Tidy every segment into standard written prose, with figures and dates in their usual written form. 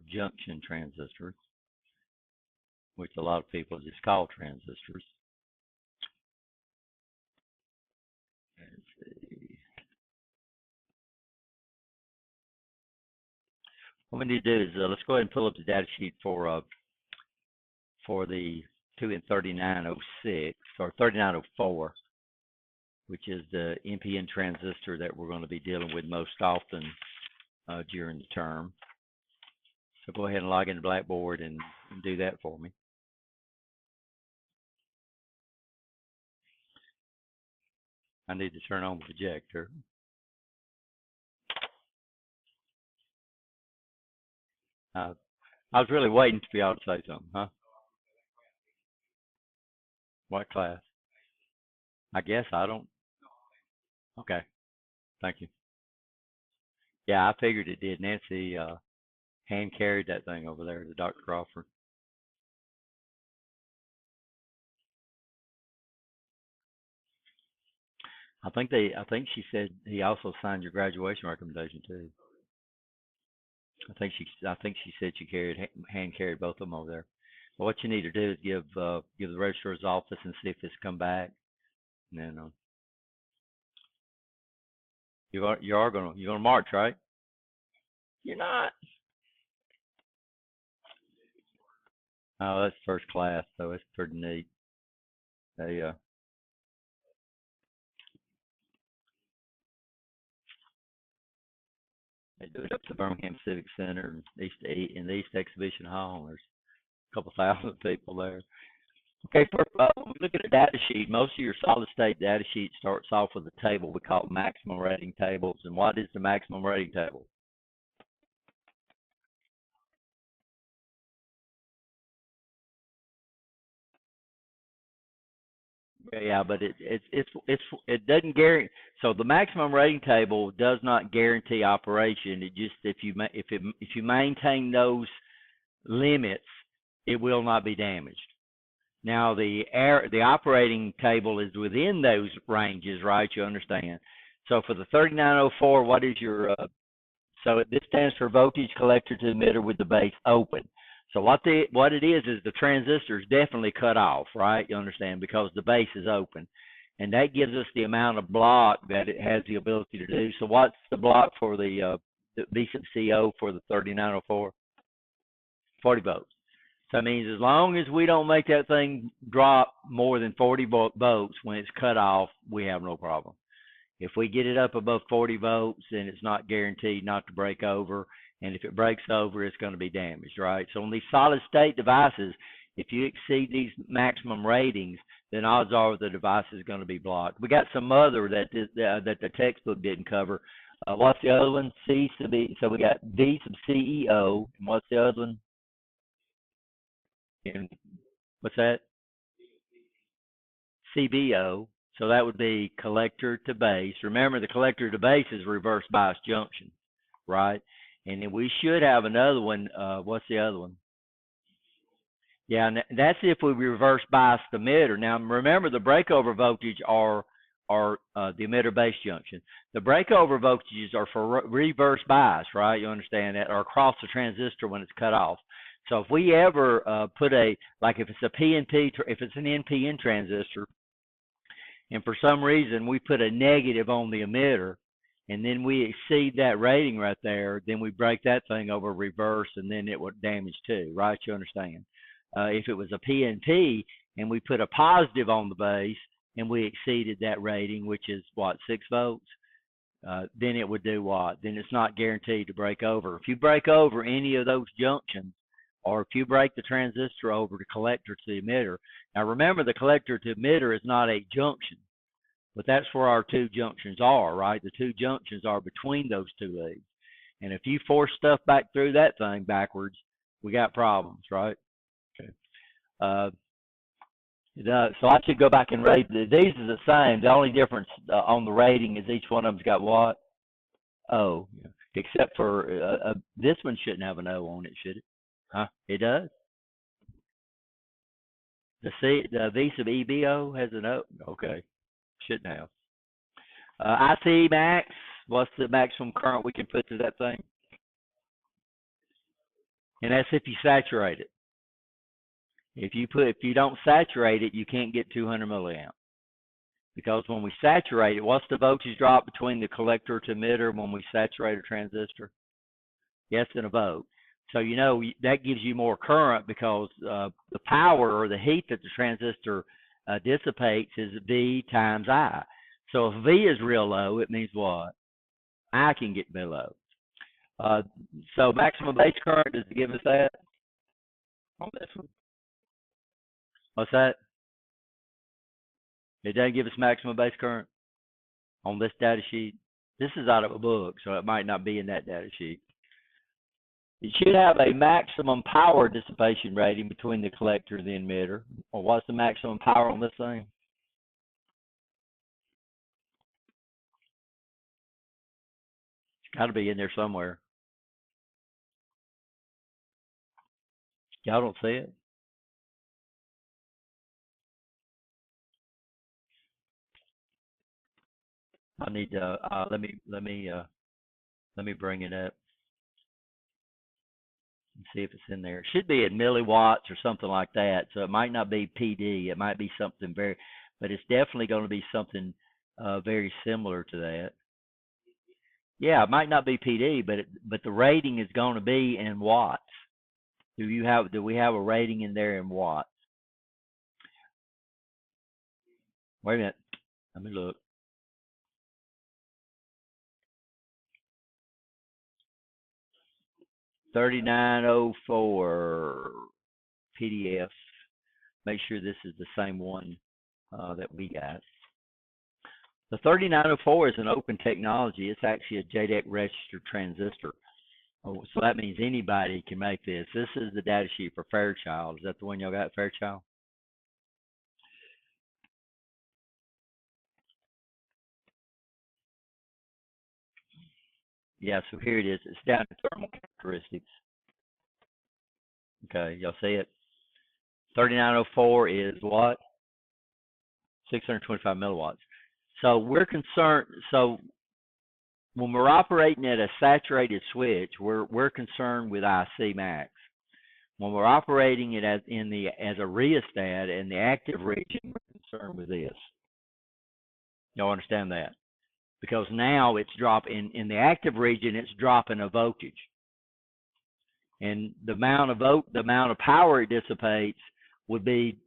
junction transistors, which a lot of people just call transistors. Let's see. What we need to do is let's go ahead and pull up the data sheet for the 2N3906 or 3904, which is the NPN transistor that we're going to be dealing with most often during the term. So go ahead and log into Blackboard and do that for me. I need to turn on the projector. I was really waiting for y'all to say something, huh? What class? I guess I don't. Okay, thank you. Yeah, I figured it did. Nancy hand carried that thing over there to Dr. Crawford. I think she said he also signed your graduation recommendation too. I think she said she hand carried both of them over there. But what you need to do is give the registrar's office and see if it's come back. And then you're gonna march, right? You're not. Oh, that's first class, so it's pretty neat. They do it up to Birmingham Civic Center in the East Exhibition Hall. There's a couple thousand people there. Okay, when we look at a data sheet, most of your solid state data sheet starts off with a table we call maximum rating tables. And what is the maximum rating table? Yeah, but it doesn't guarantee. So the maximum rating table does not guarantee operation. It just if you maintain those limits, it will not be damaged. Now the operating table is within those ranges, right? You understand? So for the 3904, what is your so this stands for voltage collector to emitter with the base open. So what it is the transistor is definitely cut off, right? You understand, because the base is open, and that gives us the amount of block that it has the ability to do. So what's the block for the V sub CO for the 3904? 40 volts. So that means as long as we don't make that thing drop more than 40 volts when it's cut off, we have no problem. If we get it up above 40 volts, then it's not guaranteed not to break over. And if it breaks over, it's going to be damaged, right? So on these solid state devices, if you exceed these maximum ratings, then odds are the device is going to be blocked. We got some other that the textbook didn't cover. What's the other one? C sub E. So we got V sub CEO. And what's the other one? And what's that? CBO. So that would be collector to base. Remember, the collector to base is reverse bias junction, right? And then we should have another one. What's the other one? Yeah, and that's if we reverse bias the emitter. Now, remember, the breakover voltage are the emitter base junction. The breakover voltages are for reverse bias, right? You understand that? Or across the transistor when it's cut off. So if we ever put like if it's a PNP, if it's an NPN transistor, and for some reason we put a negative on the emitter, and then we exceed that rating right there, then we break that thing over reverse, and then it would damage too, right? You understand? If it was a PNP and we put a positive on the base and we exceeded that rating, which is what, 6 volts, then it would do what? Then it's not guaranteed to break over. If you break over any of those junctions, or if you break the transistor over to collector to the emitter. Now remember, the collector to emitter is not a junction, but that's where our two junctions are, right? The two junctions are between those two leads. And if you force stuff back through that thing backwards, we got problems, right? Okay. So I should go back and rate. These are the same. The only difference on the rating is each one of them's got what? O. Yeah. Except for this one shouldn't have an O on it, should it? Huh? It does. The V sub EBO has an O. Okay, shouldn't have. IC max. What's the maximum current we can put to that thing? And that's if you saturate it. If you don't saturate it, you can't get 200 milliamps. Because when we saturate it, what's the voltage drop between the collector to emitter when we saturate a transistor? Yes, in a volt. So you know that gives you more current because the power or the heat that the transistor dissipates is V times I. So if V is real low, it means what? I can get below. So maximum base current, does it give us that on this one? What's that? It doesn't give us maximum base current on this data sheet. This is out of a book, so it might not be in that data sheet. It should have a maximum power dissipation rating between the collector and the emitter. Or what's the maximum power on this thing? It's got to be in there somewhere. Y'all don't see it? I need to let me bring it up and see if it's in there. It should be at milliwatts or something like that. So it might not be PD. It might be something very, but it's definitely going to be something very similar to that. Yeah, it might not be PD, but the rating is going to be in watts. Do we have a rating in there in watts? Wait a minute. Let me look. $39.04 PDF. Make sure this is the same one that we got. The 3904 is an open technology. It's actually a JEDEC registered transistor. Oh, so that means anybody can make this. This is the data sheet for Fairchild. Is that the one y'all got, Fairchild? Yeah, so here it is. It's down to thermal characteristics. Okay, y'all see it? 3904 is what? 625 milliwatts. So we're concerned. So when we're operating at a saturated switch, we're concerned with IC max. When we're operating it as a rheostat in the active region, we're concerned with this. Y'all understand that? Because now it's dropping in the active region, it's dropping a voltage, and the amount of power it dissipates would be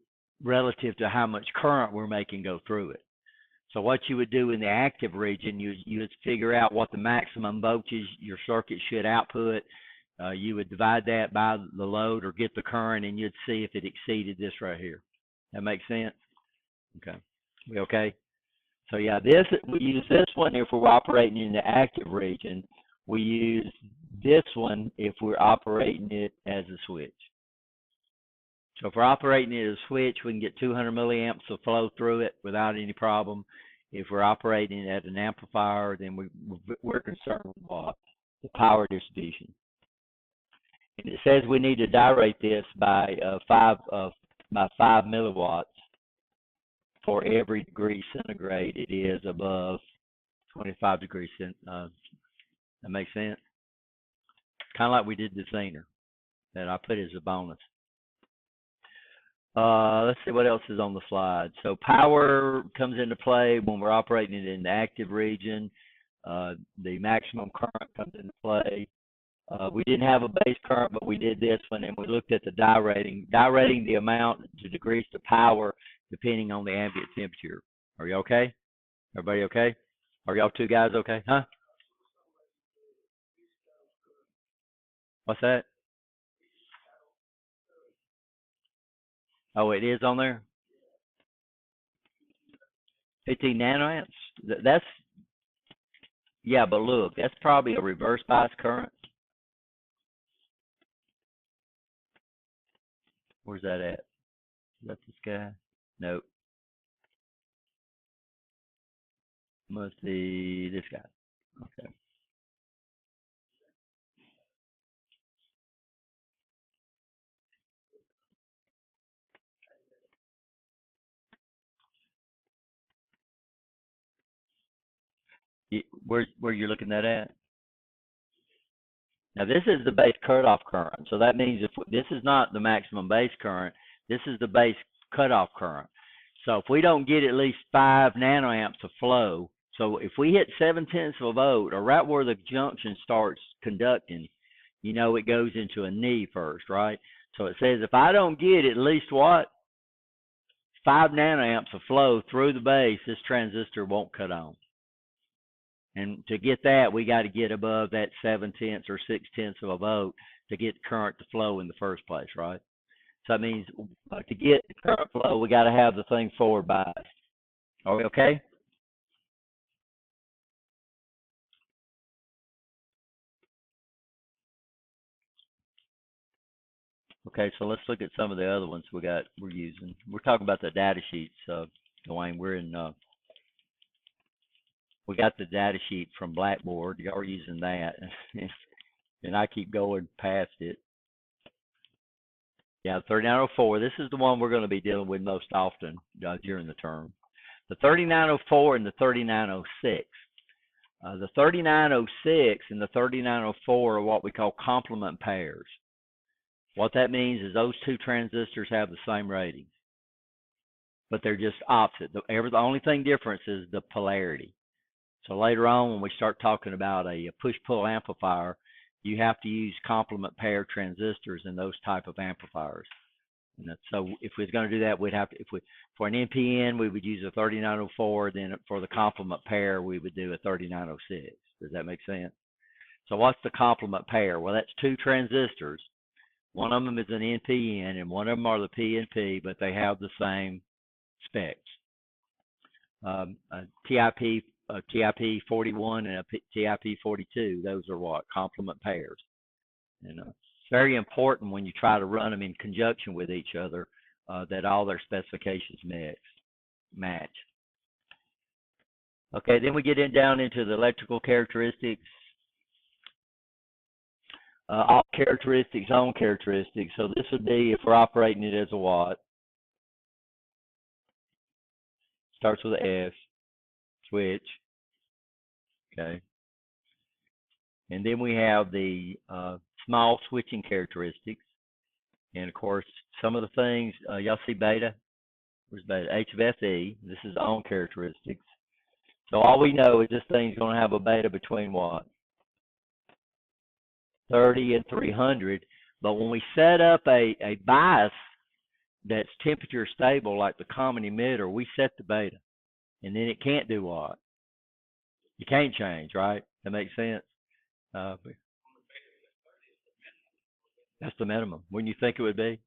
relative to how much current we're making go through it. So what you would do in the active region, you would figure out what the maximum voltage your circuit should output. You would divide that by the load or get the current, and you'd see if it exceeded this right here. That makes sense? Okay. We okay? So yeah, we use this one if we're operating in the active region. We use this one if we're operating it as a switch. So if we're operating it as a switch, we can get 200 milliamps of flow through it without any problem. If we're operating at an amplifier, then we're concerned with what? The power distribution. And it says we need to dirate this by 5 milliwatts for every degree centigrade it is above 25 degrees centigrade. That makes sense? Kind of like we did the Zener that I put as a bonus. Let's see what else is on the slide. So power comes into play when we're operating it in the active region. The maximum current comes into play. We didn't have a base current, but we did this one, and we looked at the die rating the amount to degrees to power depending on the ambient temperature. Are you okay? Everybody okay? Are y'all two guys okay? Huh? What's that? Oh, it is on there? 15 nanoamps? That's, yeah, but look, that's probably a reverse bias current. Where's that at? Is that this guy? Nope. Must be this guy. Okay. Where you're looking at? Now this is the base cutoff current. So that means if this is not the maximum base current, this is the base cutoff current. So if we don't get at least 5 nanoamps of flow, so if we hit 0.7 of a volt, or right where the junction starts conducting, you know it goes into a knee first, right? So it says if I don't get at least what? 5 nanoamps of flow through the base, this transistor won't cut on. And to get that, we got to get above that 0.7 or 0.6 of a volt to get current to flow in the first place, right? So that means to get current flow, we got to have the thing forward biased. Are we okay? Okay, so let's look at some of the other ones we're using. We're talking about the data sheets, Dwayne. We got the data sheet from Blackboard. Y'all are using that, and I keep going past it. Yeah, 3904. This is the one we're going to be dealing with most often during the term. The 3904 and the 3906. The 3906 and the 3904 are what we call complement pairs. What that means is those two transistors have the same rating, but they're just opposite. The only thing difference is the polarity. So later on, when we start talking about a push-pull amplifier, you have to use complement pair transistors in those type of amplifiers. And so if we was going to do that, we'd have to, for an NPN, we would use a 3904. Then for the complement pair, we would do a 3906. Does that make sense? So what's the complement pair? Well, that's two transistors. One of them is an NPN, and one of them are the PNP, but they have the same specs. A TIP 41 and a TIP 42, those are what? Complement pairs. And it's very important when you try to run them in conjunction with each other that all their specifications match. Okay, then we get down into the electrical characteristics. Off characteristics, on characteristics. So this would be if we're operating it as a watt. Starts with an S. Switch. Okay. And then we have the small switching characteristics. And of course, some of the things, y'all see beta? Where's beta? H of FE. This is on characteristics. So all we know is this thing's going to have a beta between what? 30 and 300. But when we set up a bias that's temperature stable, like the common emitter, we set the beta. And then it can't do what? You can't change, right? That makes sense? That's the minimum. Wouldn't you think it would be?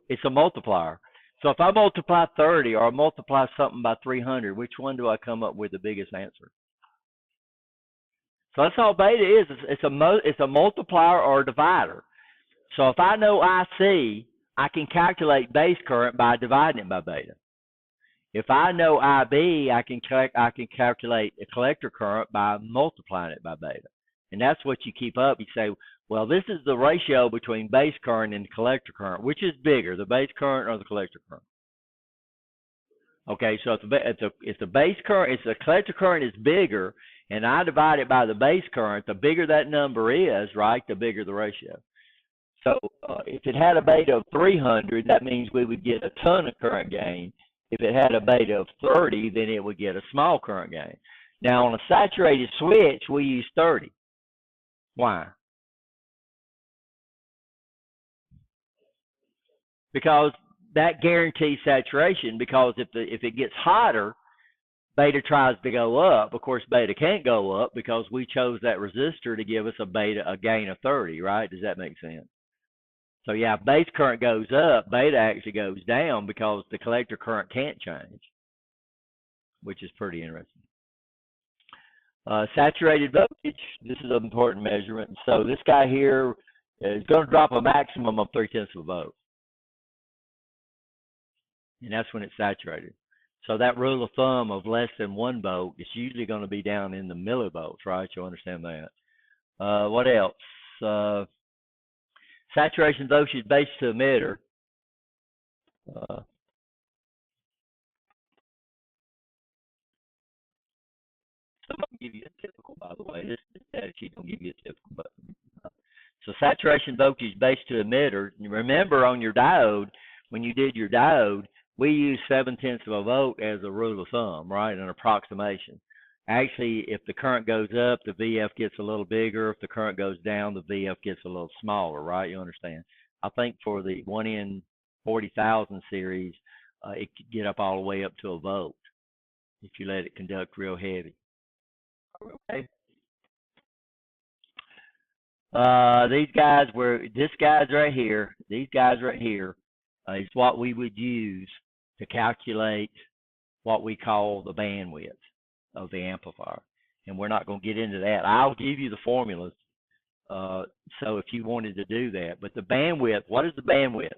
It's a multiplier. So if I multiply 30 or I multiply something by 300, which one do I come up with the biggest answer? So that's all beta is. It's a multiplier or a divider. So if I know IC, I can calculate base current by dividing it by beta. If I know IB, I can calculate a collector current by multiplying it by beta. And that's what you keep up. You say, well, this is the ratio between base current and collector current. Which is bigger, the base current or the collector current? Okay, so if the base current, if the collector current is bigger, and I divide it by the base current, the bigger that number is, right, the bigger the ratio. So if it had a beta of 300, that means we would get a ton of current gain. If it had a beta of 30, then it would get a small current gain. Now, on a saturated switch, we use 30. Why? Because that guarantees saturation, because if it gets hotter, beta tries to go up. Of course, beta can't go up because we chose that resistor to give us a gain of 30, right? Does that make sense? So yeah, if base current goes up, beta actually goes down because the collector current can't change, which is pretty interesting. Saturated voltage, this is an important measurement. So this guy here is going to drop a maximum of 0.3 of a volt. And that's when it's saturated. So that rule of thumb of less than 1 volt is usually going to be down in the millivolts, right? You'll understand that. What else? Saturation voltage base to emitter. I'm going to give you a typical typical, by the way. This data sheet don't give you a typical, but so saturation voltage base to emitter. Remember on your diode, when you did your diode, we used 0.7 of a volt as a rule of thumb, right? An approximation. Actually, if the current goes up, the VF gets a little bigger. If the current goes down, the VF gets a little smaller, right? You understand? I think for the 1N40,000 series, it could get up all the way up to a volt if you let it conduct real heavy. Okay. These guys were, these guys right here is what we would use to calculate what we call the bandwidth of the amplifier. And we're not going to get into that. I'll give you the formulas. So if you wanted to do that, but the bandwidth, what is the bandwidth?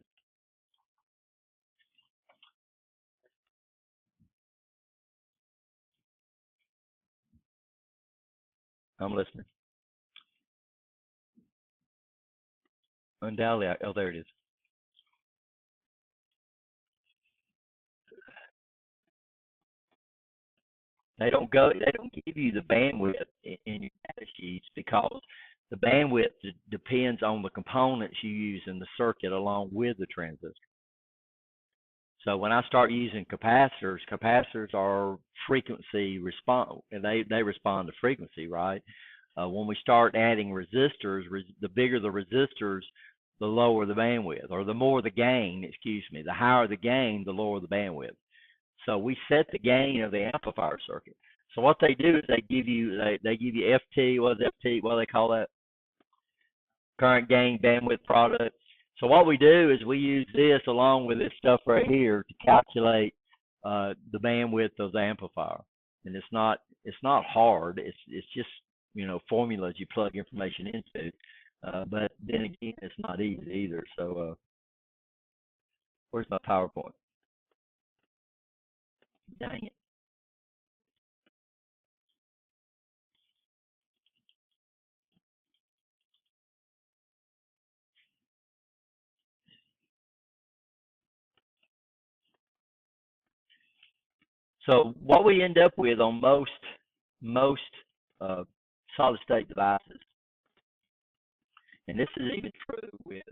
I'm listening. Undoubtedly, oh, there it is. They don't give you the bandwidth in your data sheets because the bandwidth depends on the components you use in the circuit along with the transistor. So when I start using capacitors, capacitors are frequency response, and they respond to frequency, right? When we start adding resistors, the bigger the resistors, the lower the bandwidth, or the more the gain, excuse me. The higher the gain, the lower the bandwidth. So we set the gain of the amplifier circuit. So what they do is they give you FT. What is FT? What do they call that? Current gain bandwidth product. So what we do is we use this along with this stuff right here to calculate the bandwidth of the amplifier. And it's not hard. It's just, you know, formulas you plug information into. But then again, it's not easy either. So where's my PowerPoint? Dang it. So what we end up with on most solid state devices, and this is even true with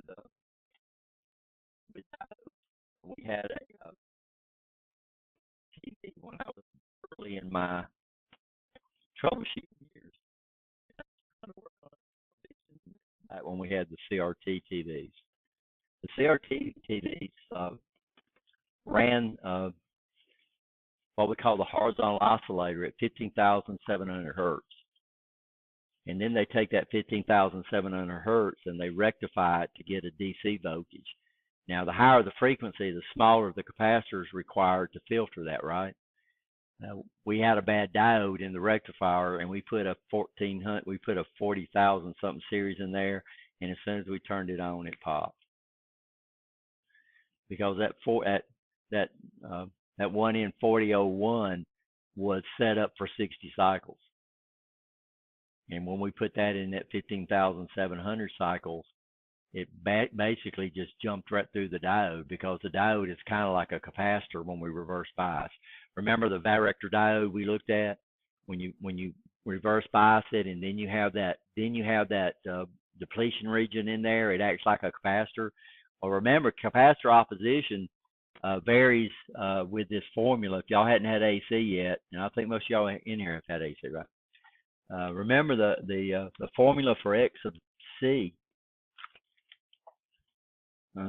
we had a TV when I was early in my troubleshooting years. When we had the CRT TVs, the CRT TVs ran what we call the horizontal oscillator at 15,700 hertz. And then they take that 15,700 hertz and they rectify it to get a DC voltage. Now, the higher the frequency, the smaller the capacitors required to filter that, right? We had a bad diode in the rectifier, and we put a 40,000 something series in there, and as soon as we turned it on, it popped because that 1N4001 was set up for 60 cycles. And when we put that in that 15,700 cycles, it basically just jumped right through the diode because the diode is kind of like a capacitor when we reverse bias. Remember the varactor diode we looked at when you reverse bias it, and then you have that depletion region in there. It acts like a capacitor. Well, remember capacitor opposition varies with this formula. If y'all hadn't had AC yet, and I think most of y'all in here have had AC, right? Remember the formula for X of C.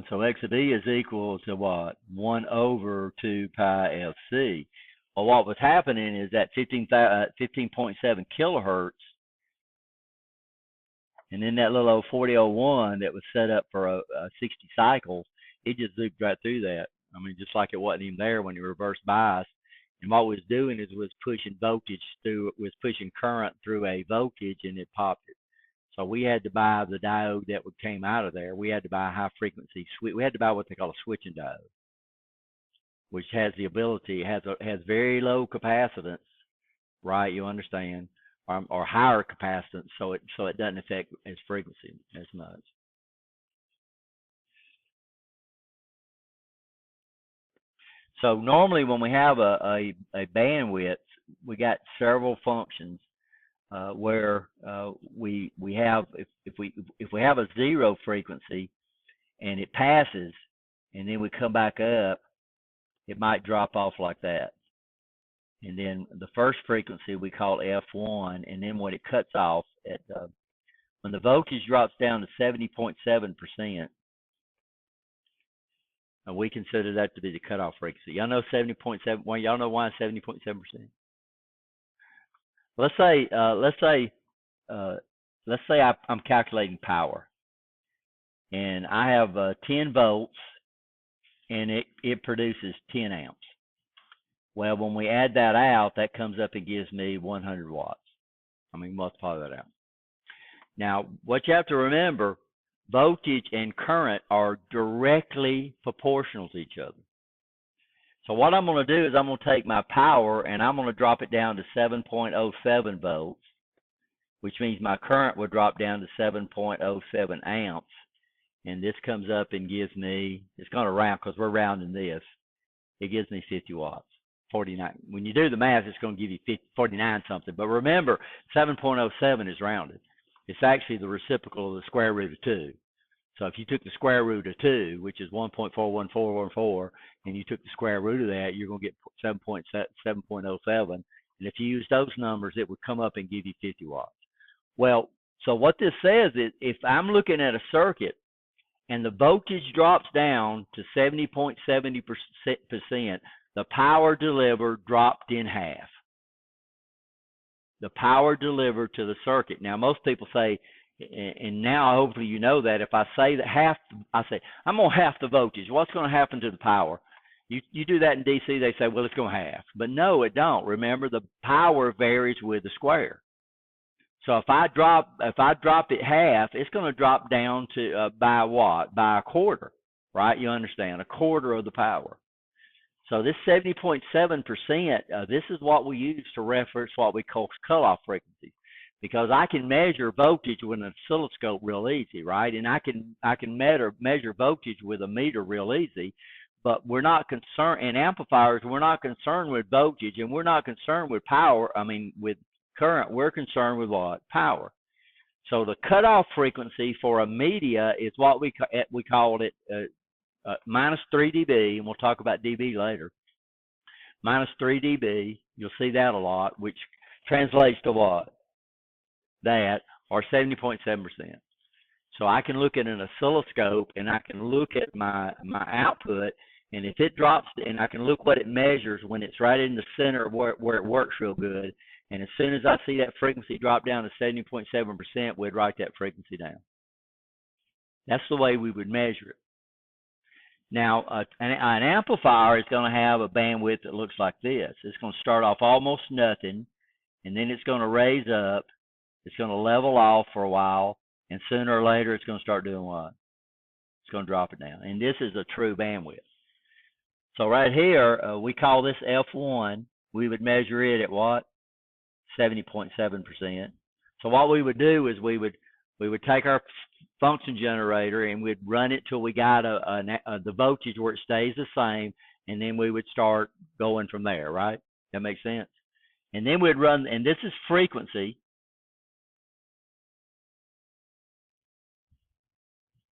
So X of E is equal to what? 1 over 2 pi FC. Well, what was happening is that 15.7 kilohertz, and then that little old 4001 that was set up for 60 cycles, it just zipped right through that. I mean, just like it wasn't even there when you reverse bias. And what it was doing is was pushing voltage through, was pushing current through a voltage, and it popped it. So we had to buy the diode that came out of there. We had to buy a high frequency switch. We had to buy what they call a switching diode, which has the ability, has very low capacitance, right? You understand, or higher capacitance, so it doesn't affect its frequency as much. So normally when we have a bandwidth, we got several functions. where we have if we have a zero frequency and it passes, and then we come back up, it might drop off like that. And then the first frequency we call F1, and then when it cuts off at when the voltage drops down to 70.7%, we consider that to be the cutoff frequency. Y'all know 70.7. Well, y'all know why 70.7%? Let's say I'm calculating power, and I have 10 volts, and it produces 10 amps. Well, when we add that out, that comes up and gives me 100 watts. I mean, multiply that out. Now, what you have to remember, voltage and current are directly proportional to each other. So what I'm going to do is I'm going to take my power and I'm going to drop it down to 7.07 volts, which means my current will drop down to 7.07 amps. And this comes up and gives me, it's going to round because we're rounding this, it gives me 50 watts. 49. When you do the math, it's going to give you 49 something. But remember, 7.07 is rounded. It's actually the reciprocal of the square root of 2. So if you took the square root of 2, which is 1.41414, and you took the square root of that, you're going to get 7.07. And if you use those numbers, it would come up and give you 50 watts. Well, so what this says is if I'm looking at a circuit and the voltage drops down to 70.70%, the power delivered dropped in half. The power delivered to the circuit. Now, most people say, and now hopefully you know that if I say that half, I say, I'm going to half the voltage. What's going to happen to the power? You do that in DC, they say, well, it's going to half. But no, it don't. Remember, the power varies with the square. So if I drop it half, it's going to drop down to by what? By a quarter, right? You understand? A quarter of the power. So this 70.7%, this is what we use to reference what we call cutoff frequency, because I can measure voltage with an oscilloscope real easy, right? And I can measure voltage with a meter real easy, but we're not concerned in amplifiers. We're not concerned with voltage, and we're not concerned with power. I mean, with current, we're concerned with what? Power. So the cutoff frequency for a media is what we called it. Minus 3 dB, and we'll talk about dB later. Minus 3 dB, you'll see that a lot, which translates to what? That, or 70.7%. So I can look at an oscilloscope, and I can look at my output, and if it drops, and I can look what it measures when it's right in the center where it works real good, and as soon as I see that frequency drop down to 70.7%, we'd write that frequency down. That's the way we would measure it. Now, an amplifier is going to have a bandwidth that looks like this. It's going to start off almost nothing, and then it's going to raise up. It's going to level off for a while, and sooner or later, it's going to start doing what? It's going to drop it down. And this is a true bandwidth. So right here, we call this F1. We would measure it at what? 70.7%. So what we would do is we would take our function generator and we'd run it till we got the voltage where it stays the same, and then we would start going from there, right? That makes sense? And then we'd run, and this is frequency,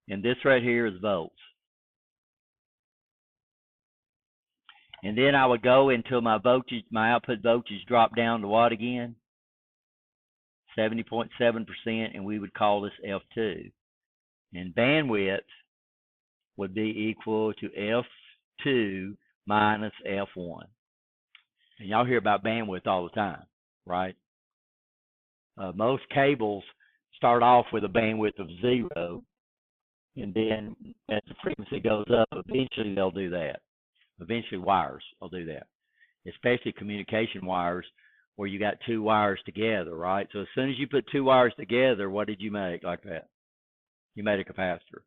and this right here is volts. And then I would go until my output voltage dropped down to what again? 70.7%, and we would call this F2. And bandwidth would be equal to F2 minus F1. And y'all hear about bandwidth all the time, right? Most cables start off with a bandwidth of 0, and then as the frequency goes up, eventually they'll do that. Eventually wires will do that, especially communication wires where you got 2 wires together, right? So as soon as you put 2 wires together, what did you make like that? You made a capacitor.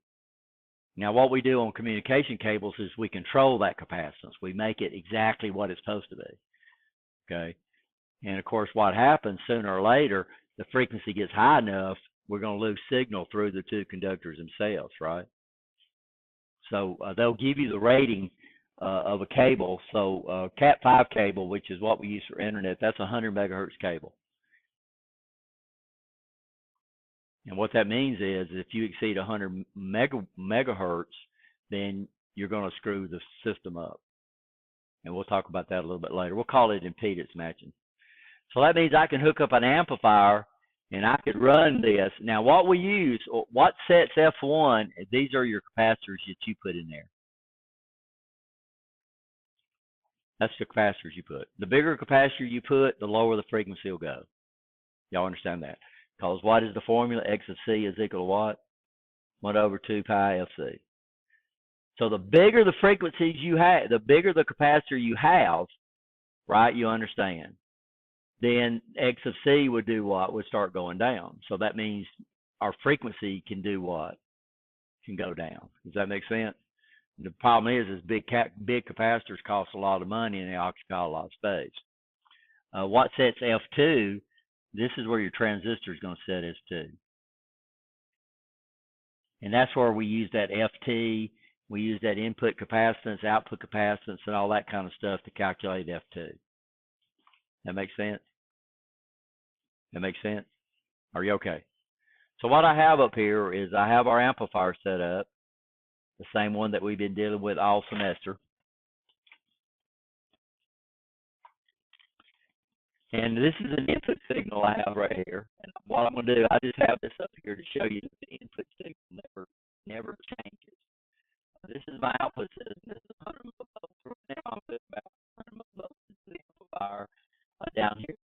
Now what we do on communication cables is we control that capacitance. We make it exactly what it's supposed to be, okay? And of course what happens sooner or later, the frequency gets high enough, we're going to lose signal through the 2 conductors themselves, right? So they'll give you the rating of a cable. So Cat5 cable, which is what we use for internet, that's a 100 megahertz cable. And what that means is if you exceed 100 megahertz, then you're going to screw the system up. And we'll talk about that a little bit later. We'll call it impedance matching. So that means I can hook up an amplifier and I could run this. Now, what we use, what sets F1, these are your capacitors that you put in there. That's the capacitors you put. The bigger capacitor you put, the lower the frequency will go. Y'all understand that? Because what is the formula? X of C is equal to what? 1 over 2 pi FC. So the bigger the frequencies you have, the bigger the capacitor you have, right? You understand. Then X of C would do what? Would start going down. So that means our frequency can do what? Can go down. Does that make sense? The problem is big capacitors cost a lot of money and they occupy a lot of space. What sets F2? This is where your transistor is going to set S2. And that's where we use that FT. We use that input capacitance, output capacitance, and all that kind of stuff to calculate F2. That makes sense? That makes sense? Are you okay? So what I have up here is I have our amplifier set up, the same one that we've been dealing with all semester. And this is an input signal I have right here. And what I'm going to do, I just have this up here to show you that the input signal never changes. This is my output system. This is 100 millivolts. Right now I'm putting about 100 millivolts into the amplifier. Down here,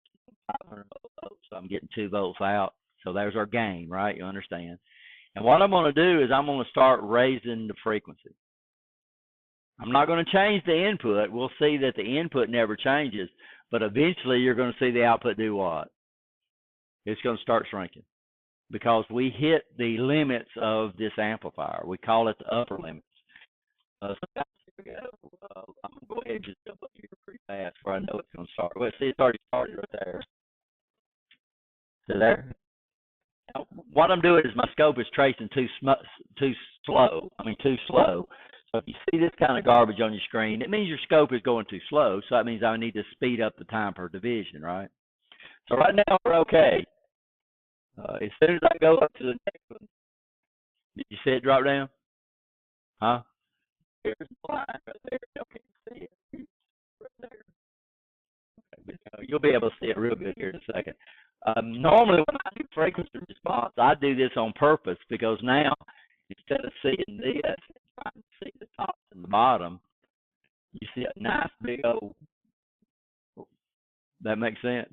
500 millivolts. So I'm getting 2 volts out. So there's our gain, right? You understand? And what I'm going to do is I'm going to start raising the frequency. I'm not going to change the input. We'll see that the input never changes, but eventually you're going to see the output do what? It's going to start shrinking because we hit the limits of this amplifier. We call it the upper limits. So here we go. I'm going to go ahead and just jump up here pretty fast before I know it's going to start. Well, see, it's already started right there. So there. Now, what I'm doing is my scope is tracing too slow. So if you see this kind of garbage on your screen, it means your scope is going too slow. So that means I need to speed up the time per division, right? So right now we're okay. As soon as I go up to the next one, did you see it drop down? Huh? There's the line right there. You can't see it. Right there. Okay, but, you'll be able to see it real good here in a second. Normally when I do frequency response, I do this on purpose because now instead of seeing this, trying to see the top and the bottom, you see a nice big old. That makes sense.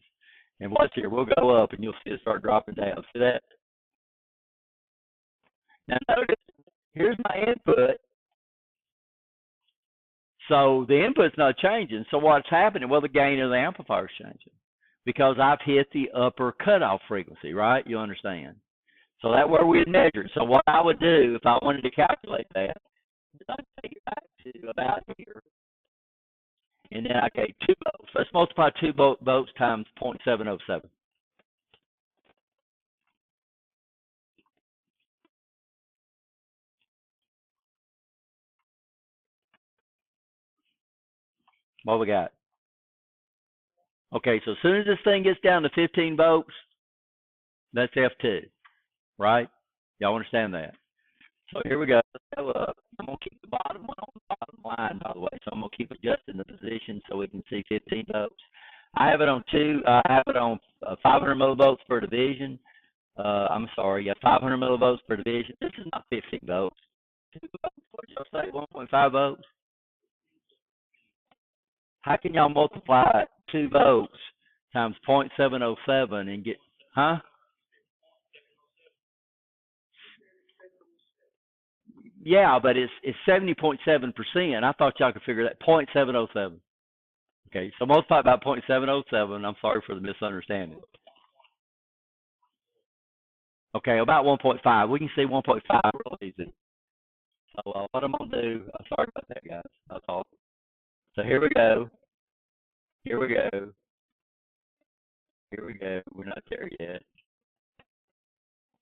And watch here, we'll go up and you'll see it start dropping down. See that? Now notice, here's my input. So the input's not changing. So what's happening? Well, the gain of the amplifier is changing because I've hit the upper cutoff frequency, right? You understand? So that's where we measure. So what I would do if I wanted to calculate that is I'd take it back to about here. And then I get 2 volts. Let's multiply 2 volts times 0.707. What we got? Okay, so as soon as this thing gets down to 15 volts, that's F2, right? Y'all understand that? So here we go. Let's go up. I'm going to keep the bottom one on the bottom line, by the way. So I'm going to keep adjusting the position so we can see 15 volts. I have it on 500 millivolts per division. I'm sorry, yeah, 500 millivolts per division. This is not 15 volts. 2 volts, what did y'all say, 1.5 volts? How can y'all multiply 2 volts times 0.707 and get, huh? Yeah, but it's 70.7%. I thought y'all could figure that 0.707. Okay, so multiply by 0.707. I'm sorry for the misunderstanding. Okay, about 1.5. We can see 1.5 real easy. So what I'm going to do, sorry about that, guys. That's all. So here we go. Here we go. Here we go. We're not there yet.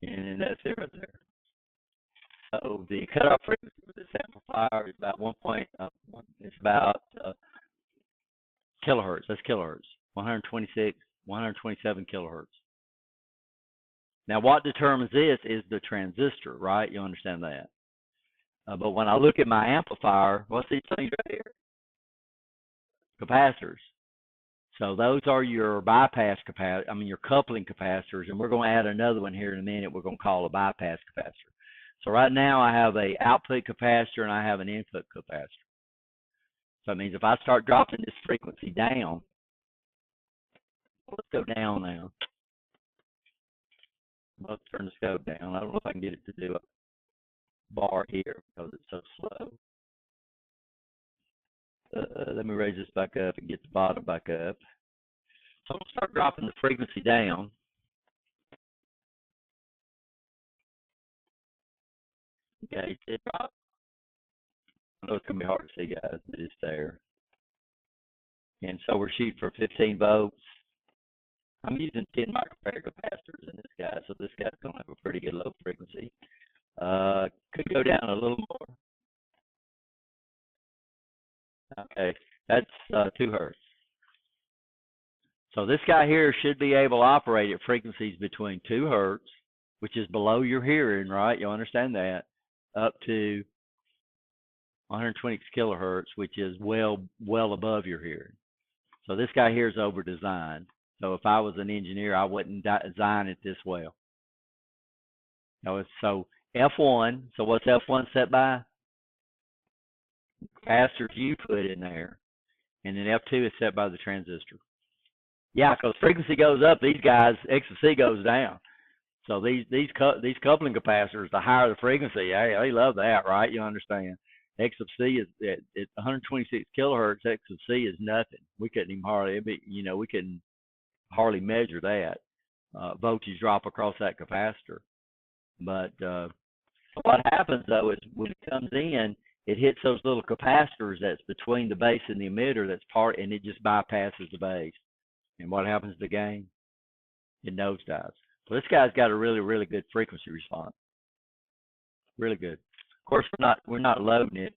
And that's it right there. So the cutoff frequency for this amplifier is about it's about kilohertz. That's kilohertz. 126, 127 kilohertz. Now, what determines this is the transistor, right? You understand that? But when I look at my amplifier, what's these things right here? Capacitors. So those are your bypass your coupling capacitors, and we're going to add another one here in a minute. We're going to call a bypass capacitor. So right now I have a output capacitor and I have an input capacitor. So it means if I start dropping this frequency down, let's go down now. Let's turn the scope down. I don't know if I can get it to do a bar here because it's so slow. Let me raise this back up and get the bottom back up. So I'm going to start dropping the frequency down. Okay, it dropped. I know it's going to be hard to see, guys, but it's there. And so we're shooting for 15 volts. I'm using 10 microfarad capacitors in this guy, so this guy's going to have a pretty good low frequency. Could go down a little more. Okay, that's 2 hertz. So this guy here should be able to operate at frequencies between 2 hertz, which is below your hearing, right? You understand that, up to 126 kilohertz, which is well above your hearing. So this guy here is over designed. So if I was an engineer, I wouldn't design it this well. So F1, so what's F1 set by? Capacitors you put in there. And then F2 is set by the transistor. Yeah, because frequency goes up, these guys, X of C goes down. So these coupling capacitors, the higher the frequency, they love that, right? You understand? X of C is at 126 kilohertz. X of C is nothing. We couldn't even we couldn't hardly measure that voltage drop across that capacitor. But what happens though is when it comes in, it hits those little capacitors that's between the base and the emitter. And it just bypasses the base. And what happens to the gain? It nosedives. So this guy's got a really, really good frequency response. Really good. Of course, we're not loading it.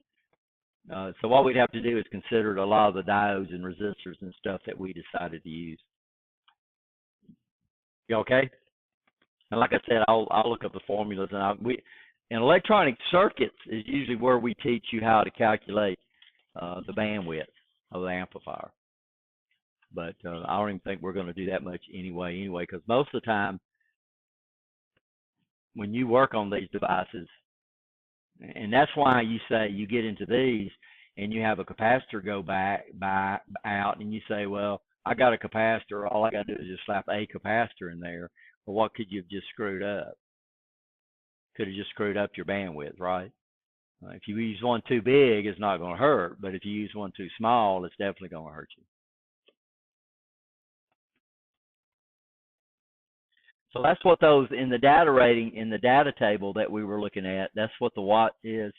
So what we'd have to do is consider a lot of the diodes and resistors and stuff that we decided to use. You okay? And like I said, I'll look up the formulas, and in electronic circuits is usually where we teach you how to calculate the bandwidth of the amplifier. But I don't even think we're going to do that much anyway, because most of the time when you work on these devices, and that's why you say you get into these and you have a capacitor go out, and you say, well, I got a capacitor, all I got to do is just slap a capacitor in there. Well, what could you have just screwed up? Could have just screwed up your bandwidth, right? If you use one too big, it's not going to hurt, but if you use one too small, it's definitely going to hurt you. So that's what those in the data rating, in the data table that we were looking at, that's what the watt is.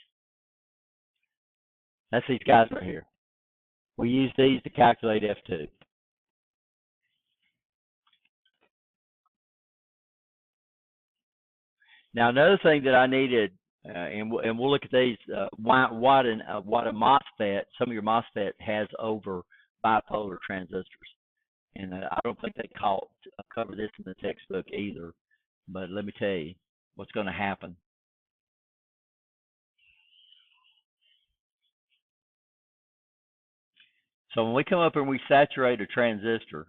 That's these guys right here. We use these to calculate F2. Now, another thing that I needed, and we'll look at these, what a MOSFET, some of your MOSFET has over bipolar transistors. And I don't think they cover this in the textbook either. But let me tell you what's going to happen. So when we come up and we saturate a transistor,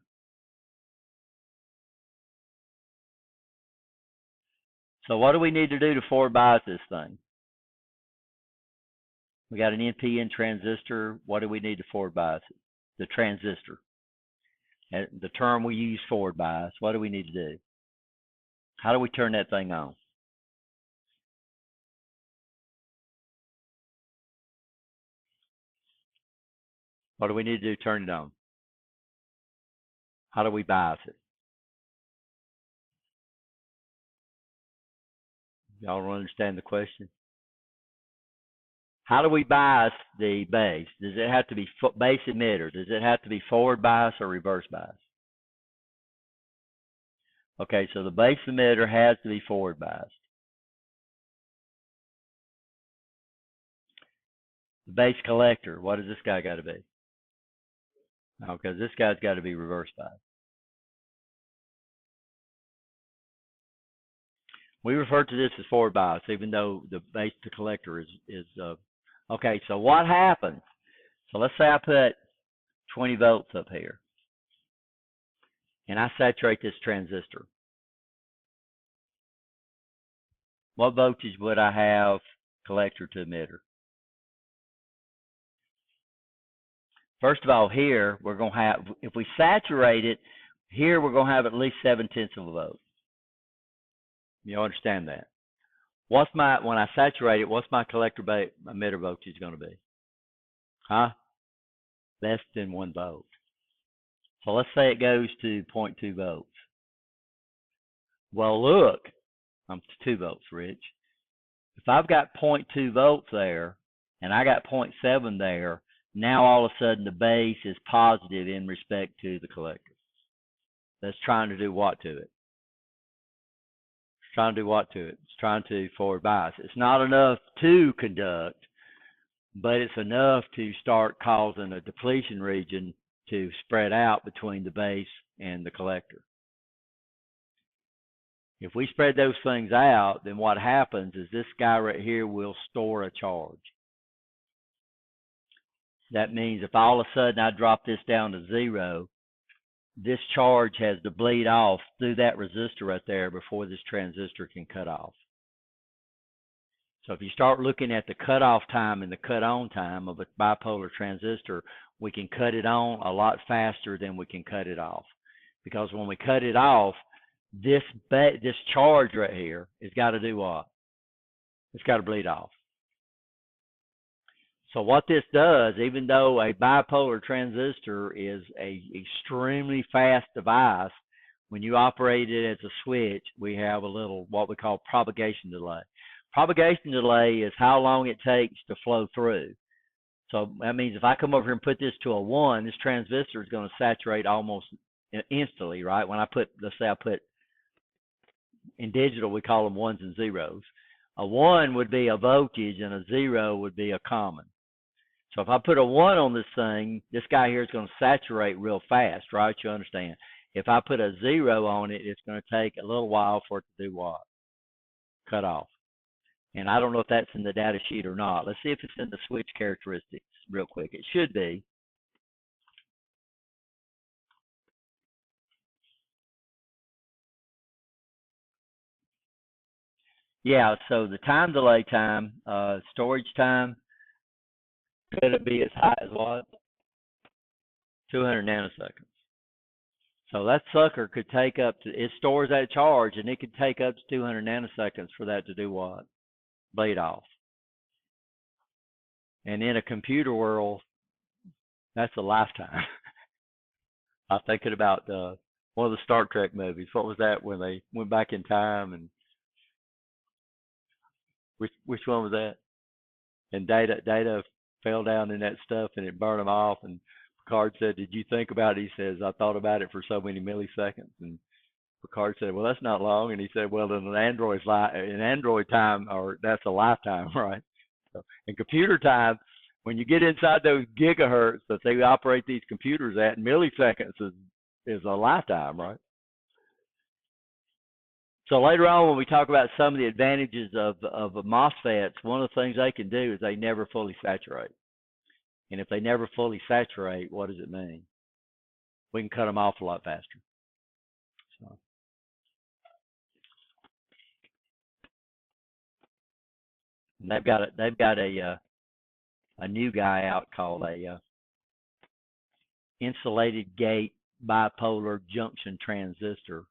so what do we need to do to forward bias this thing? We got an NPN transistor. What do we need to forward bias it? The transistor. And the term we use, forward bias. What do we need to do? How do we turn that thing on? What do we need to do to turn it on? How do we bias it? Y'all don't understand the question? How do we bias the base? Does it have to be base emitter? Does it have to be forward bias or reverse bias? Okay, so the base emitter has to be forward biased. The base collector, what does this guy got to be? Okay, this guy's got to be reverse biased. We refer to this as forward bias, even though the base to collector is okay. So what happens? So let's say I put 20 volts up here, and I saturate this transistor. What voltage would I have collector to emitter? First of all, here we're going to have, if we saturate it, here we're going to have at least 0.7 of a volt. You understand that? What's my, when I saturate it, what's my collector emitter voltage going to be? Huh? Less than 1 volt. So let's say it goes to 0.2 volts. Well, look, I'm 2 volts, Rich. If I've got 0.2 volts there and I got 0.7 there, now all of a sudden the base is positive in respect to the collector. That's trying to do what to it? It's trying to do what to it? It's trying to forward bias. It's not enough to conduct, but it's enough to start causing a depletion region to spread out between the base and the collector. If we spread those things out, then what happens is this guy right here will store a charge. That means if all of a sudden I drop this down to 0, this charge has to bleed off through that resistor right there before this transistor can cut off. So if you start looking at the cutoff time and the cut on time of a bipolar transistor, we can cut it on a lot faster than we can cut it off. Because when we cut it off, this charge right here has got to do what? It's got to bleed off. So what this does, even though a bipolar transistor is an extremely fast device, when you operate it as a switch, we have a little what we call propagation delay. Propagation delay is how long it takes to flow through. So that means if I come over here and put this to a 1, this transistor is going to saturate almost instantly, right? When I put, let's say I put, in digital we call them 1s and 0s. A 1 would be a voltage and a 0 would be a common. So if I put a 1 on this thing, this guy here is going to saturate real fast, right? You understand? If I put a 0 on it, it's going to take a little while for it to do what? Cut off. And I don't know if that's in the data sheet or not. Let's see if it's in the switch characteristics real quick. It should be. Yeah, so the time delay time, storage time, could it be as high as what? 200 nanoseconds. So that sucker could take up to, it stores that charge, and it could take up to 200 nanoseconds for that to do what? Bleed off. And in a computer world, that's a lifetime. I was thinking about one of the Star Trek movies. What was that when they went back in time, and which one was that? And Data fell down in that stuff and it burned them off. And Picard said, "Did you think about it?" He says, "I thought about it for so many milliseconds." And Picard said, "Well, that's not long." And he said, "Well, in an Android time, or that's a lifetime, right?" So in computer time, when you get inside those gigahertz that they operate these computers at, milliseconds is a lifetime, right? So later on, when we talk about some of the advantages of MOSFETs, one of the things they can do is they never fully saturate. And if they never fully saturate, what does it mean? We can cut them off a lot faster. So. And they've got a new guy out called a insulated gate bipolar junction transistor,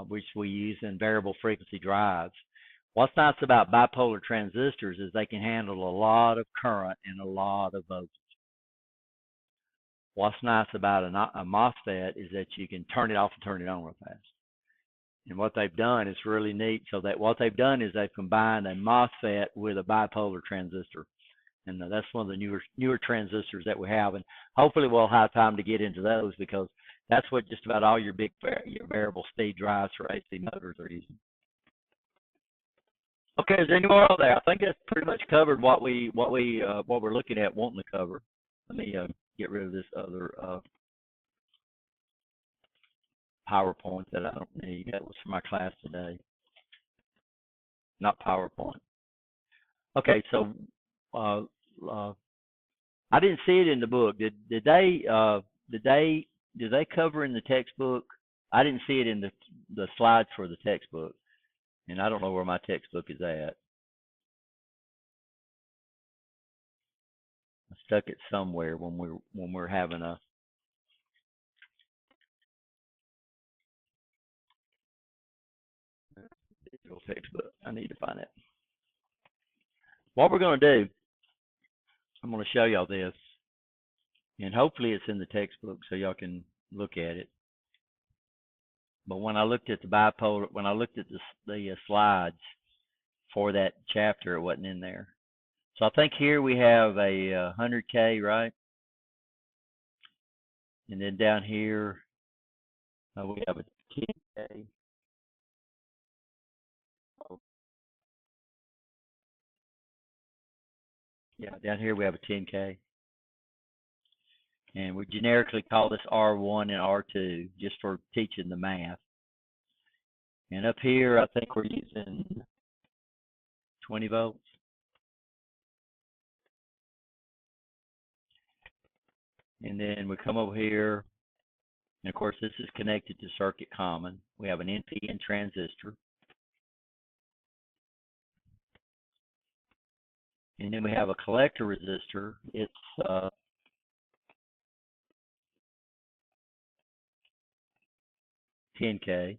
which we use in variable frequency drives. What's nice about bipolar transistors is they can handle a lot of current and a lot of voltage. What's nice about a MOSFET is that you can turn it off and turn it on real fast. And what they've done is really neat. So that what they've done is they've combined a MOSFET with a bipolar transistor. And that's one of the newer transistors that we have. And hopefully we'll have time to get into those, because that's what just about all your your variable speed drives for AC motors are using. Okay, is there any more out there? I think that's pretty much covered what we're looking at wanting to cover. Let me get rid of this other PowerPoint that I don't need. That was for my class today. not PowerPoint. Okay, so I didn't see it in the book. Did they cover in the textbook? I didn't see it in the slides for the textbook, and I don't know where my textbook is at. I stuck it somewhere when we're having a digital textbook. I need to find it. What we're going to do, I'm going to show y'all this, and hopefully it's in the textbook so y'all can look at it. But when I looked at the bipolar, when I looked at the slides for that chapter, it wasn't in there. So I think here we have a 100K, right? And then down here we have a 10K. Yeah, down here we have a 10K. And we generically call this R1 and R2 just for teaching the math. And up here, I think we're using 20 volts. And then we come over here, and of course this is connected to circuit common. We have an NPN transistor. And then we have a collector resistor. It's 10K.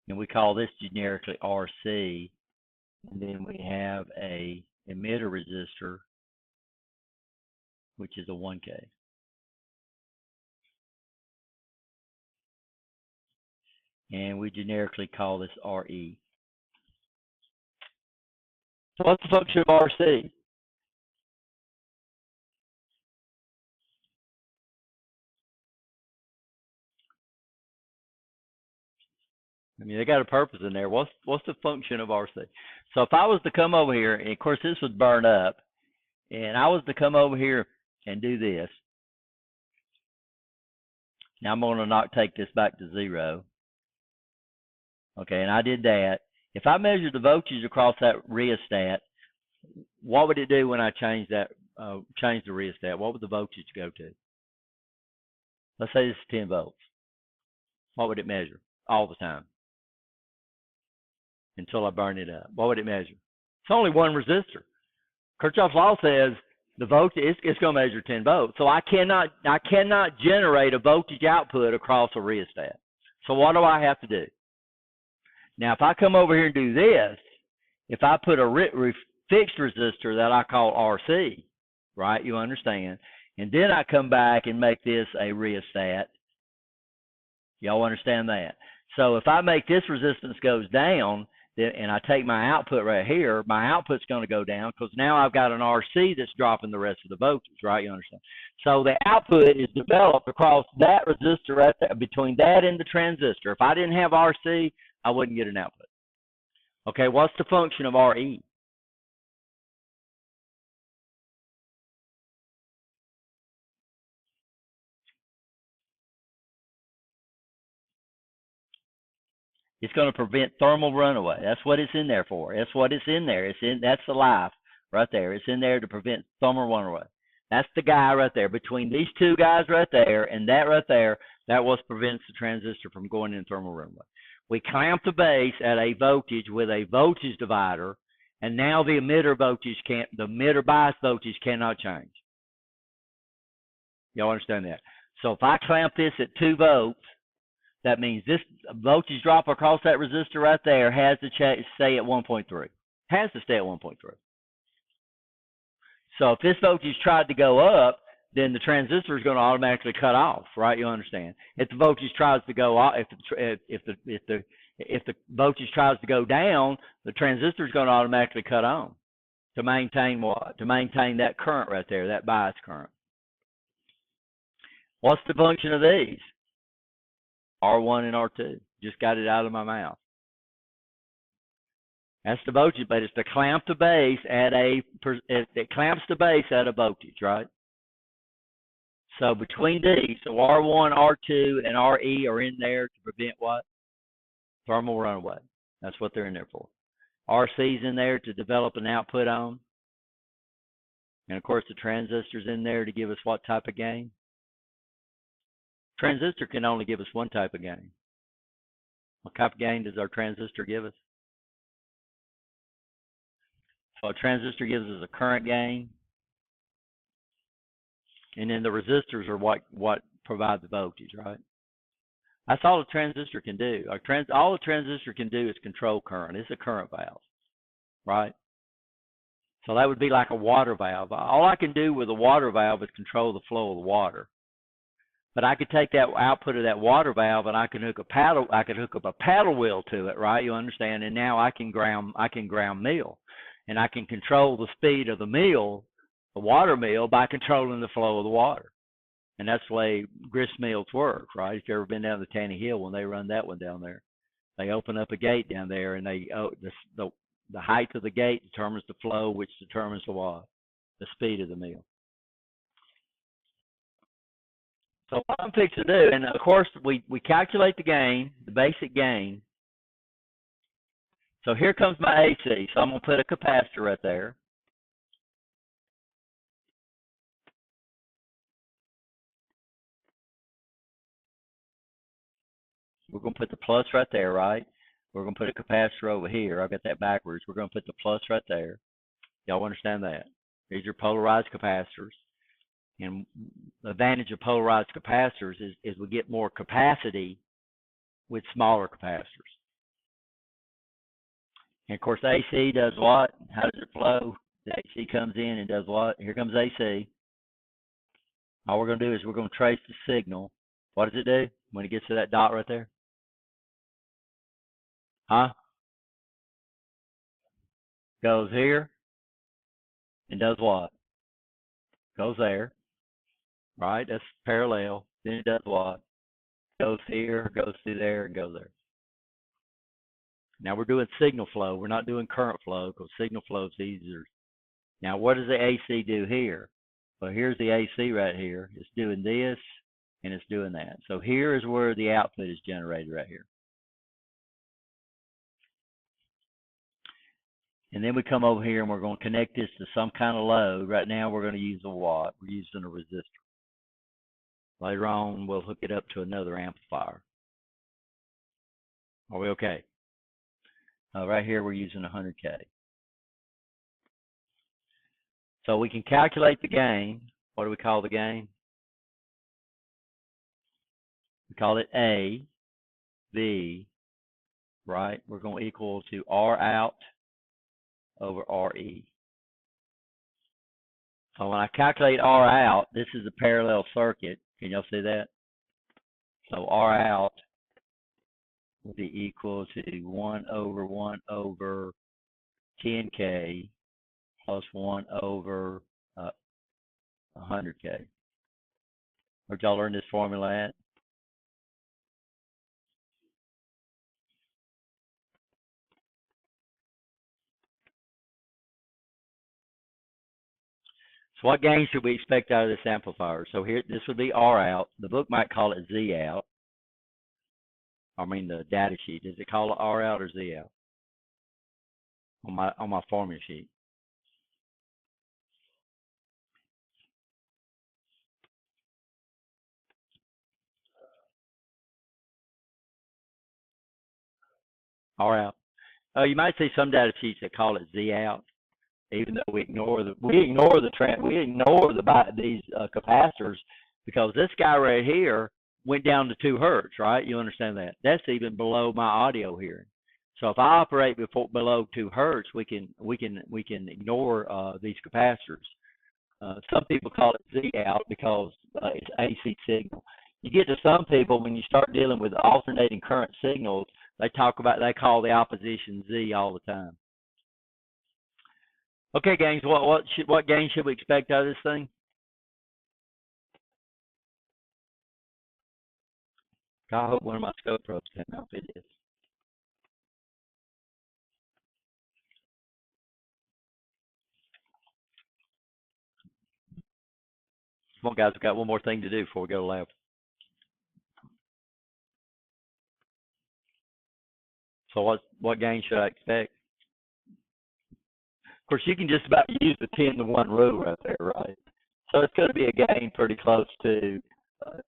And we call this generically RC. And then we have a emitter resistor, which is a 1K. And we generically call this RE. So what's the function of RC? I mean, they got a purpose in there. What's the function of RC? So if I was to come over here, and of course this would burn up, and I was to come over here and do this. Now I'm going to take this back to 0. Okay, and I did that. If I measured the voltage across that rheostat, what would it do when I change that? Change the rheostat? What would the voltage go to? Let's say this is 10 volts. What would it measure all the time until I burn it up? What would it measure? It's only one resistor. Kirchhoff's law says the voltage it's going to measure 10 volts. So I cannot generate a voltage output across a rheostat. So what do I have to do? Now, if I come over here and do this, if I put a fixed resistor that I call RC, right? You understand? And then I come back and make this a rheostat. Y'all understand that? So if I make this resistance goes down, and I take my output right here, my output's going to go down because now I've got an RC that's dropping the rest of the voltage, right? You understand? So the output is developed across that resistor right there, between that and the transistor. If I didn't have RC, I wouldn't get an output. Okay, what's the function of RE? It's going to prevent thermal runaway. That's what it's in there for. That's what it's in there. That's the life right there. It's in there to prevent thermal runaway. That's the guy right there. Between these two guys right there and that right there, that what prevents the transistor from going in thermal runaway. We clamp the base at a voltage with a voltage divider, and now the emitter bias voltage cannot change. Y'all understand that? So if I clamp this at 2 volts, that means this voltage drop across that resistor right there has to stay at 1.3. Has to stay at 1.3. So if this voltage tried to go up, then the transistor is going to automatically cut off, right? You understand? If the voltage tries to go off, if the voltage tries to go down, the transistor is going to automatically cut on to maintain what? To maintain that current right there, that bias current. What's the function of these? R1 and R2. Just got it out of my mouth. That's the voltage, but it's to clamp the base at it clamps the base at a voltage, right? So between these, so R1, R2, and RE are in there to prevent what? Thermal runaway. That's what they're in there for. RC's in there to develop an output on. And of course, the transistor's in there to give us what type of gain? Transistor can only give us one type of gain. What type of gain does our transistor give us? So a transistor gives us a current gain. And then the resistors are what provide the voltage, right? That's all a transistor can do. All a transistor can do is control current. It's a current valve, right? So that would be like a water valve. All I can do with a water valve is control the flow of the water. But I could take that output of that water valve and I can hook up a paddle wheel to it, right? You understand? And now I can ground meal. And I can control the speed of the meal, the water meal, by controlling the flow of the water. And that's the way grist mills work, right? If you've ever been down to Tanny Hill when they run that one down there, they open up a gate down there, and the height of the gate determines the flow, which determines the speed of the mill. So what I'm fixing to do, and of course we calculate the gain, the basic gain. So here comes my AC. So I'm going to put a capacitor right there. We're going to put the plus right there, right? We're going to put a capacitor over here. I've got that backwards. We're going to put the plus right there. Y'all understand that? These are polarized capacitors. And the advantage of polarized capacitors is we get more capacity with smaller capacitors. And of course, AC does what? How does it flow? The AC comes in and does what? Here comes AC. All we're going to do is we're going to trace the signal. What does it do when it gets to that dot right there? Huh? Goes here and does what? Goes there, right? That's parallel. Then it does what? Goes here, goes through there, and goes there. Now we're doing signal flow. We're not doing current flow because signal flow is easier. Now what does the AC do here? Well, here's the AC right here. It's doing this and it's doing that. So here is where the output is generated right here. And then we come over here and we're going to connect this to some kind of load. Right now we're going to use a watt. We're using a resistor. Later on we'll hook it up to another amplifier. Are we okay? Right here we're using 100K. So we can calculate the gain. What do we call the gain? We call it A, B, right? We're going to equal to R out over RE. So when I calculate R out, this is a parallel circuit. Can y'all see that? So R out will be equal to 1 over 10K plus 1 over 100K. Where'd y'all learn this formula at? So what gain should we expect out of this amplifier? So here, this would be R out. The book might call it Z out. I mean the data sheet. Does it call it R out or Z out? On my formula sheet. R out. You might see some data sheets that call it Z out, even though we ignore these capacitors, because this guy right here went down to 2 hertz, right? You understand that? That's even below my audio hearing. So if I operate below 2 hertz, we can ignore these capacitors. Some people call it Z out because it's AC signal. You get to some people, when you start dealing with alternating current signals, they call the opposition Z all the time. Okay, gangs, what gain should we expect out of this thing? I hope one of my scope probes came out. It is. Come on, guys, we've got one more thing to do before we go to lab. So what gain should I expect? Of course, you can just about use the 10 to 1 rule right there, right? So it's going to be a gain pretty close to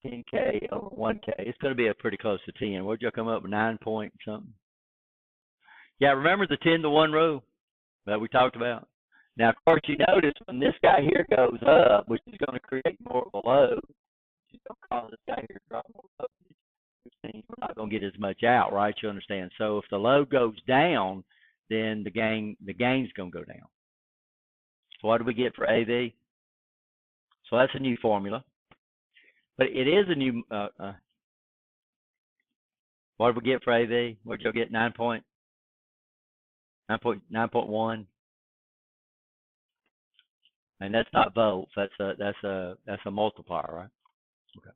10K over 1K. It's going to be a pretty close to 10. What'd y'all come up with, 9 point something? Yeah, remember the 10 to 1 rule that we talked about? Now, of course, you notice when this guy here goes up, which is going to create more of a load, it's going to cause this guy here to drop more load, which means we're not going to get as much out, right? You understand? So if the load goes down, then the gain's going to go down. So what do we get for AV? So that's a new formula. But it is a new, what did we get for AV? What did y'all get, 9.1? And that's not volts, that's a multiplier, right? Okay.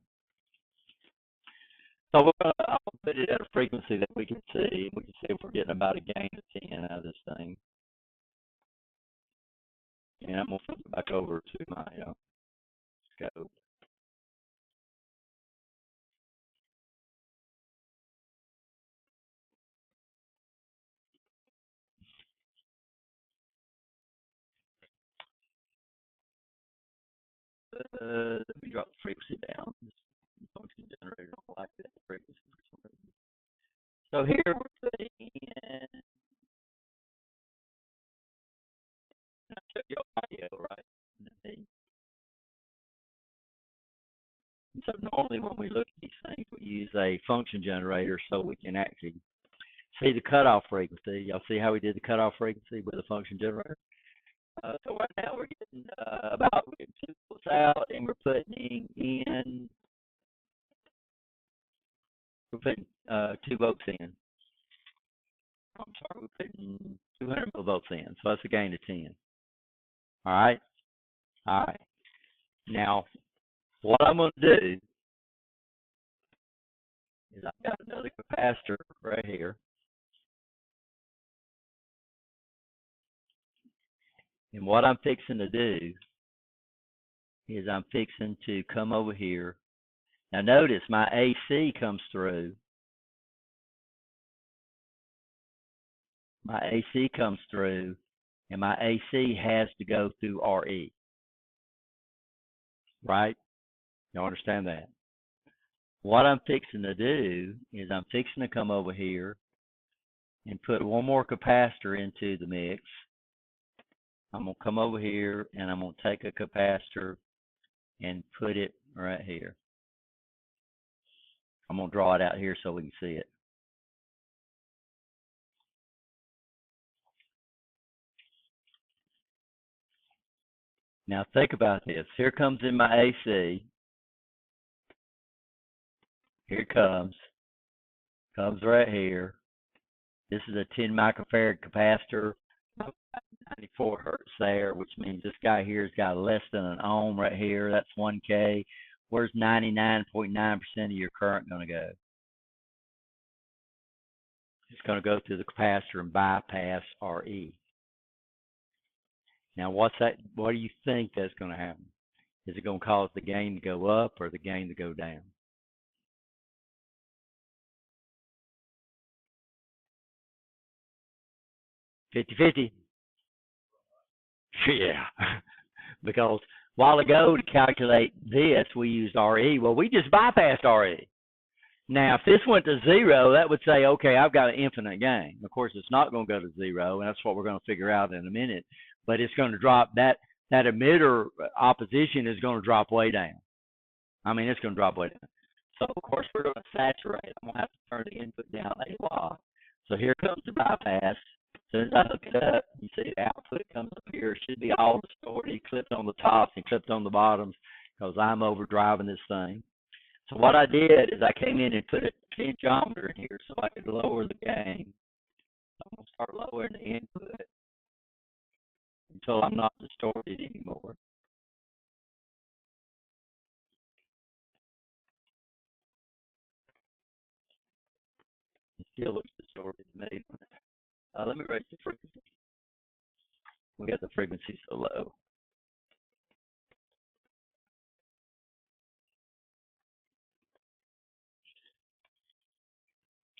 So I'll put it at a frequency that we can see. We can see if we're getting about a gain of 10 out of this thing. And I'm going to flip it back over to my scope. Let me drop the frequency down. This function generator don't like that frequency for some reason. So here we're putting in, I took your audio, right? So normally when we look at these things, we use a function generator so we can actually see the cutoff frequency. Y'all see how we did the cutoff frequency with a function generator? So right now we're getting about 2 volts out, and we're putting 2 volts in. I'm sorry, we're putting 200 millivolts in, so that's a gain of 10. All right? All right. Now, what I'm going to do is I've got another capacitor right here. And what I'm fixing to do is I'm fixing to come over here. Now notice my AC comes through. My AC comes through, and my AC has to go through RE. Right? You understand that? What I'm fixing to do is I'm fixing to come over here and put one more capacitor into the mix. I'm going to come over here and I'm going to take a capacitor and put it right here. I'm going to draw it out here so we can see it. Now think about this. Here comes in my AC. Here it comes right here. This is a 10 microfarad capacitor, 94 hertz there, which means this guy here has got less than an ohm right here. That's 1K. Where's 99.9% of your current going to go? It's going to go through the capacitor and bypass RE. Now, what do you think that's going to happen? Is it going to cause the gain to go up or the gain to go down? 50-50. Yeah, because a while ago to calculate this, we used RE. Well, we just bypassed RE. Now, if this went to 0, that would say, okay, I've got an infinite gain. Of course, it's not going to go to 0, and that's what we're going to figure out in a minute. But it's going to drop, that emitter opposition is going to drop way down. I mean, it's going to drop way down. So, of course, we're going to saturate. I'm going to have to turn the input down a lot. So here comes the bypass. As soon as I hook it up, you see the output comes up here. It should be all distorted, clipped on the tops and clipped on the bottoms because I'm overdriving this thing. So what I did is I came in and put a potentiometer in here so I could lower the gain. I'm going to start lowering the input until I'm not distorted anymore. It still looks distorted to me. Let me raise the frequency. We got the frequency so low.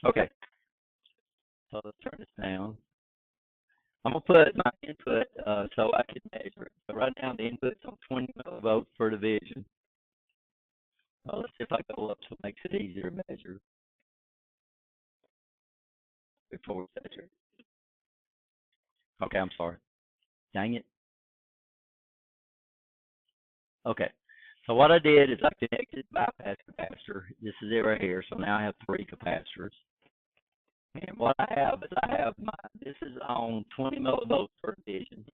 Okay. So let's turn this down. I'm going to put my input so I can measure it. So right now the input's on 20 millivolts per division. Well, let's see if I go up so it makes it easier to measure before we measure. Okay, I'm sorry. Dang it. Okay. So what I did is I connected bypass capacitor. This is it right here. So now I have 3 capacitors. And what I have is this is on 20 millivolts per division.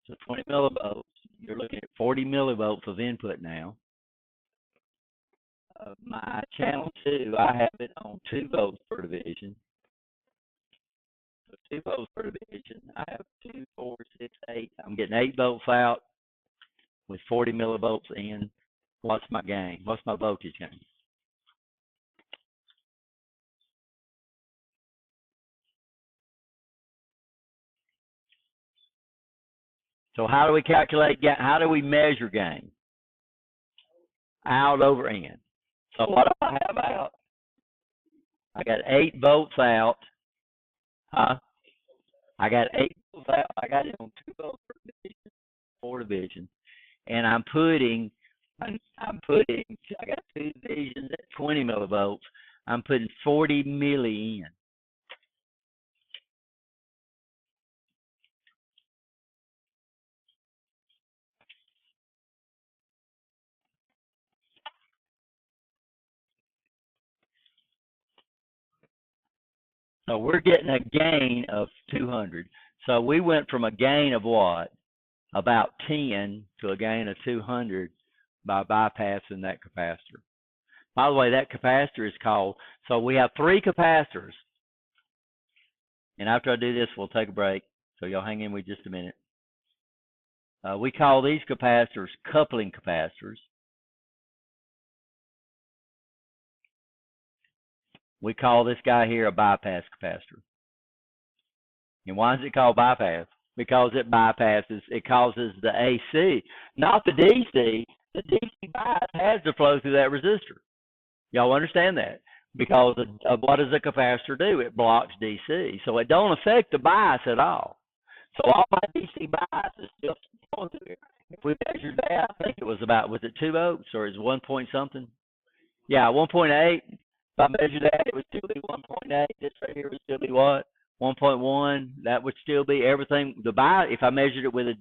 So 20 millivolts, you're looking at 40 millivolts of input now. My channel 2, I have it on 2 volts per division. So 2 volts per division, I have 2, 4, 6, 8. I'm getting 8 volts out with 40 millivolts in. What's my gain? What's my voltage gain? So how do we calculate gain? How do we measure gain? Out over in. So what do I have out? I got 8 volts out. Huh? I got 8 volts out. I got it on 2 volts per division, 4 divisions. And I got 2 divisions at 20 millivolts. I'm putting 40 milli in. So we're getting a gain of 200. So we went from a gain of what? About 10 to a gain of 200 by bypassing that capacitor. By the way, that capacitor is called, so we have 3 capacitors. And after I do this, we'll take a break. So y'all hang in with just a minute. We call these capacitors coupling capacitors. We call this guy here a bypass capacitor. And why is it called bypass? Because it bypasses, it causes the AC, not the DC. The DC bias has to flow through that resistor. Y'all understand that? Because of what does a capacitor do? It blocks DC. So it don't affect the bias at all. So all my DC bias is still flowing through here. If we measured that, I think it was about, was it 2 volts or is 1 point something? Yeah, 1.8. If I measured that, it would still be 1.8. This right here would still be what? 1.1. That would still be everything. The bias, if I measured it with a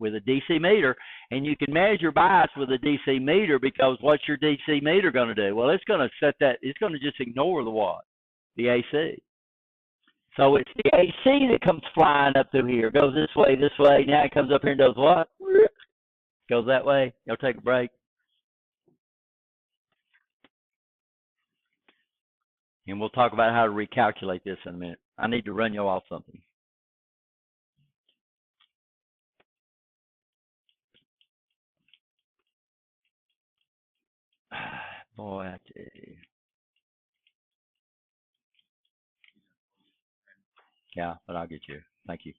DC meter, and you can measure bias with a DC meter because what's your DC meter going to do? Well, it's going to set that. It's going to just ignore the what? The AC. So it's the AC that comes flying up through here. Goes this way, this way. Now it comes up here and does what? Goes that way. Y'all take a break. And we'll talk about how to recalculate this in a minute. I need to run you off something. Boy, I tell you. Yeah, but I'll get you. Thank you.